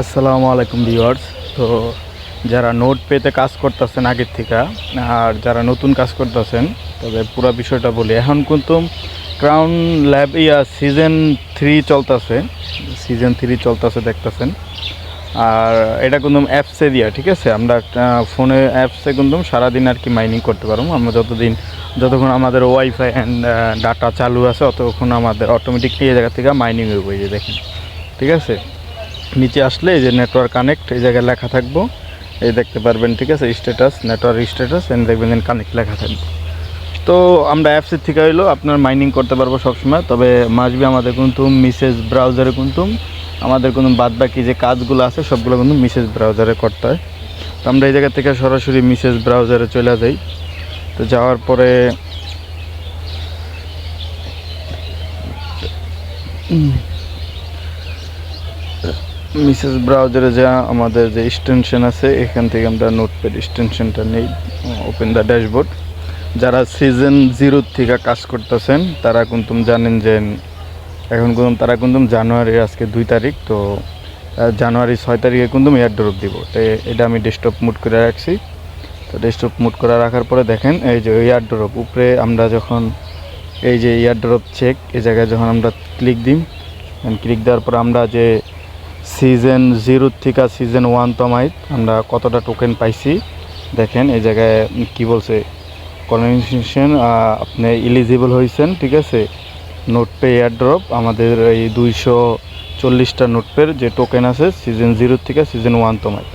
আসসালামু আলাইকুম ভিউয়ার্স। তো যারা নোট পেতে কাজ করতেছেন আগের থেকে, আর যারা নতুন কাজ করতেছেন, তবে পুরো বিষয়টা বলি। এখন কিন্তু ক্রাউন ল্যাব সিজন 3 চলতেছে দেখতেছেন। আর এটা কিন্তু অ্যাপসে দিয়া, ঠিক আছে, আমরা ফোনে অ্যাপসে কিন্তু সারাদিন আর কি মাইনিং করতে পারবো। আমরা যতক্ষণ আমাদের ওয়াইফাই অ্যান্ড ডাটা চালু আছে ততক্ষণ আমাদের অটোমেটিকলি এই জায়গা থেকে মাইনিং হয়ে বই দেখেন, ঠিক আছে। নিচে আসলে এই যে নেটওয়ার্ক কানেক্ট এই জায়গায় লেখা থাকবো, এই দেখতে পারবেন, ঠিক আছে, স্ট্যাটাস, নেটওয়ার্ক স্ট্যাটাস, এন্ড দেখবেন কানেক্ট লেখা থাকবে। তো আমরা অ্যাপসের থেকে হইলো আপনার মাইনিং করতে পারবো সবসময়। তবে মাসবি আমাদের কিন্তু মিসেস ব্রাউজারে কিন্তু আমাদের কোনো বাদ বাকি যে কাজগুলো আছে সবগুলো কিন্তু মিসেস ব্রাউজারে করতে হয়। তো আমরা এই জায়গা থেকে সরাসরি মিসেস ব্রাউজারে চলে যাই। তো যাওয়ার পরে মিসেস ব্রাউজারে যা আমাদের যে এক্সটেনশন আছে এখান থেকে আমরা নোটপ্যাড এক্সটেনশনটা নেই, ওপেন দ্য ড্যাশবোর্ড। যারা সিজন 0 থেকে কাজ করতেছেন তারা কিন্তু জানেন যে এখন কিন্তু তারা কিন্তু জানুয়ারির আজকে 2 তারিখ, তো জানুয়ারি 6 তারিখে কিন্তু এয়ার ড্রপ দিব। তো এটা আমি ডেস্কটপ মুড করে রাখছি। তো ডেস্কটপ মুড করে রাখার পরে দেখেন এই যে এয়ার ড্রপ উপরে আমরা যখন এই যে এয়ার ড্রপ চেক এই জায়গায় যখন আমরা ক্লিক দিই, ক্লিক দেওয়ার পর আমরা যে সিজন 0 থেকে সিজন 1 তমাইত আমরা কতটা টোকেন পাইছি দেখেন। এই জায়গায় কি বলছে, কনভেনশন আপনি এলিজিবল হয়েছেন, ঠিক আছে, নোটপে এয়ার ড্রপ আমাদের এই 240টা নোটপের যে টোকেন আছে সিজন 0 থেকে সিজন 1 তমাইত।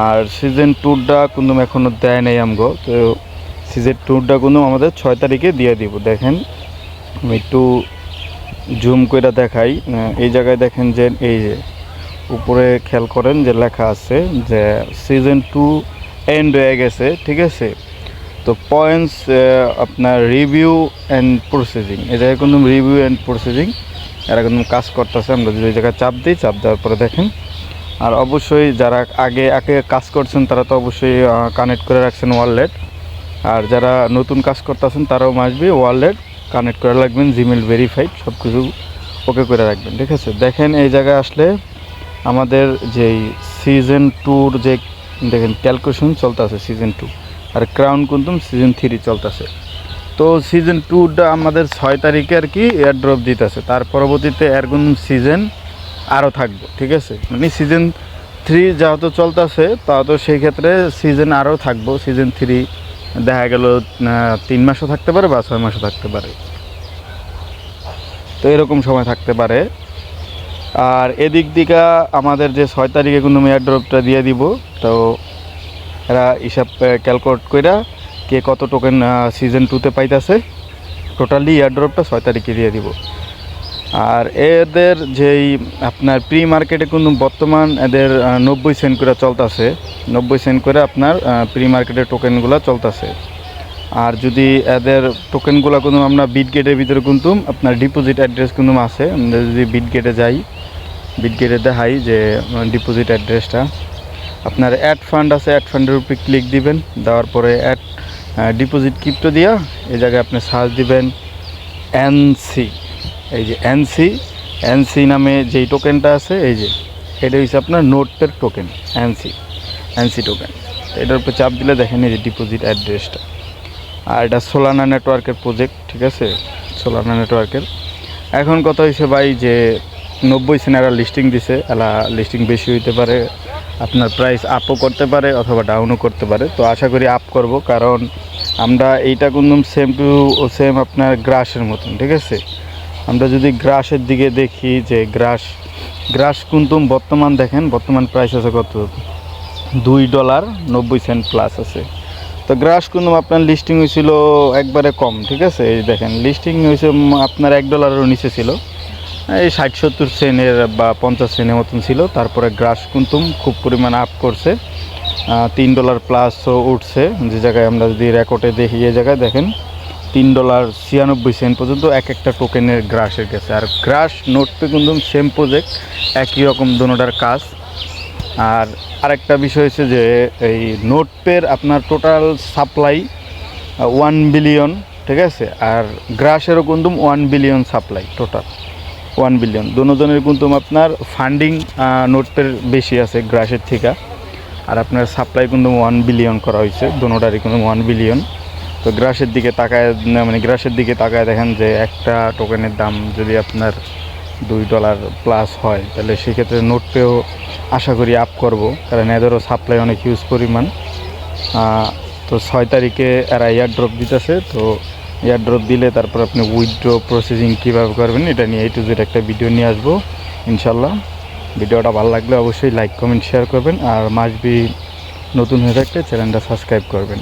আর সিজন 2টা কিন্তু এখনও দেয় নাই আমগো। তো সিজন 2টা কিন্তু আমাদের 6 তারিখে দিয়ে দিব। দেখেন আমি একটু জুম করে দেখাই। এই জায়গায় দেখেন যে এই যে উপরে খেয়াল করেন যে লেখা আছে যে সিজন 2 এন্ড হয়ে গেছে, ঠিক আছে। তো পয়েন্টস আপনার রিভিউ অ্যান্ড প্রসেসিং, এই জায়গায় কিন্তু রিভিউ অ্যান্ড প্রসেসিং এরা কিন্তু কাজ করতেছে। আমরা যদি ওই জায়গায় চাপ দিই, চাপ দেওয়ার পরে দেখেন। আর অবশ্যই যারা আগে কাজ করছেন তারা তো অবশ্যই কানেক্ট করে রাখছেন ওয়ালেট। আর যারা নতুন কাজ করতেছেন তারাও মাসবি ওয়ালেট কানেক্ট করে রাখবেন, জিমেল ভেরিফাইড সব কিছু ওকে করে রাখবেন, ঠিক আছে। দেখেন এই জায়গায় আসলে আমাদের যেই সিজন 2 যে দেখেন ক্যালকুলেশন চলতেছে সিজন 2, আর ক্রাউন কিন্তু সিজন 3 চলতেছে। তো সিজন 2টা আমাদের 6 তারিখে আর কি এয়ার ড্রপ দিতেছে। তার পরবর্তীতে এর কিন্তু সিজন আরও থাকবো, ঠিক আছে। মানে সিজন 3 যেহেতু চলতেছে তো সেই ক্ষেত্রে সিজন আরও থাকবো। সিজন 3 দেখা গেল 3 মাসও থাকতে পারে বা 6 মাসও থাকতে পারে, তো এরকম সময় থাকতে পারে। আর এদিক দিকে আমাদের যে 6 তারিখে কিন্তু এয়ার ড্রপটা দিয়ে দিব। তো এরা হিসাব ক্যালকুলেট করে কে কত টোকেন সিজন 2তে পাইতেছে, টোটালি এয়ার ড্রপটা 6 তারিখে দিয়ে দিব। আর এদের যেই আপনার প্রি মার্কেটে কিন্তু বর্তমান এদের 90 সেন্ট করে চলতেছে, 90 সেন্ট করে আপনার প্রি মার্কেটের টোকেনগুলো চলতেছে। আর যদি এদের টোকেনগুলো কিন্তু আমরা বিটগেটের ভিতরে কিন্তু আপনার ডিপোজিট অ্যাড্রেস কিন্তু আছে। আমরা যদি বিটগেটে যাই, বিটগেটে দেখাই যে ডিপোজিট অ্যাড্রেসটা আপনার অ্যাড ফান্ড আছে, অ্যাড ফান্ডের উপরে ক্লিক দিবেন, দেওয়ার পরে অ্যাড ডিপোজিট ক্রিপ্টো দিয়া এই জায়গায় আপনি সার্চ দিবেন এনসি। এই যে এনসি নামে যেই টোকেনটা আছে এই যে এটা হচ্ছে আপনার নোটের টোকেন, এনসি টোকেন। এটার উপরে চাপ দিলে দেখেন এই যে ডিপোজিট অ্যাড্রেসটা। আর এটা সোলানা নেটওয়ার্কের প্রজেক্ট, ঠিক আছে, সোলানা নেটওয়ার্কের। এখন কথা হয়েছে ভাই যে 90 সেন্ট এরা লিস্টিং দিছে, এলা লিস্টিং বেশি হইতে পারে, আপনার প্রাইস আপও করতে পারে অথবা ডাউনও করতে পারে। তো আশা করি আপ করব, কারণ আমরা এইটা কিন্তু সেম আপনার গ্রাসের মতন, ঠিক আছে। আমরা যদি গ্রাসের দিকে দেখি যে গ্রাস কিন্তু বর্তমান দেখেন বর্তমান প্রাইস আছে কত, $2.90 প্লাস আছে। তো গ্রাস কিন্তু আপনার লিস্টিং হয়েছিল একবারে কম, ঠিক আছে। এই দেখেন লিস্টিং হয়েছে আপনার $1 নিচে ছিল, এই 60-70 সেন্টের বা 50 সেন্টের মতন ছিল। তারপরে গ্রাস কিন্তু খুব পরিমাণ আপ করছে, $3 প্লাসও উঠছে। যে জায়গায় আমরা যদি রেকর্ডে দেখি এই জায়গায় দেখেন $3.96 পর্যন্ত এক একটা টোকেনের গ্রাসের গেছে। আর গ্রাস নোটপে কিন্তু সেম প্রজেক্ট, একই রকম দোনোটার কাজ। আর আরেকটা বিষয় হচ্ছে যে এই নোটপের আপনার টোটাল সাপ্লাই 1 বিলিয়ন, ঠিক আছে। আর গ্রাসেরও কিন্তু 1 বিলিয়ন সাপ্লাই টোটাল। 1 বিলিয়ন। দুজনের কিন্তু আপনার ফান্ডিং নোটপের বেশি আছে গ্রাসের থেকে, আর আপনার সাপ্লাই কিন্তু 1 বিলিয়ন করা হয়েছে, দুটারই কিন্তু 1 বিলিয়ন। তো গ্রাসের দিকে তাকায় মানে গ্রাসের দিকে তাকায় দেখেন যে একটা টোকেনের দাম যদি আপনার $2 প্লাস হয়, তাহলে সেক্ষেত্রে নোটপেও আশা করি আপ করব, কারণ এদেরও সাপ্লাই অনেক হিউজ পরিমাণ। তো 6 তারিখে এরা এয়ার ড্রপ দিতেছে। তো এয়ার ড্রপ দিলে তারপর আপনি উইথড্র প্রসেসিং কীভাবে করবেন এটা নিয়ে A to Z একটা ভিডিও নিয়ে আসবো ইনশাল্লাহ। ভিডিওটা ভালো লাগলে অবশ্যই লাইক কমেন্ট শেয়ার করবেন, আর মাসবি নতুন হয়ে থাকলে চ্যানেলটা সাবস্ক্রাইব করবেন।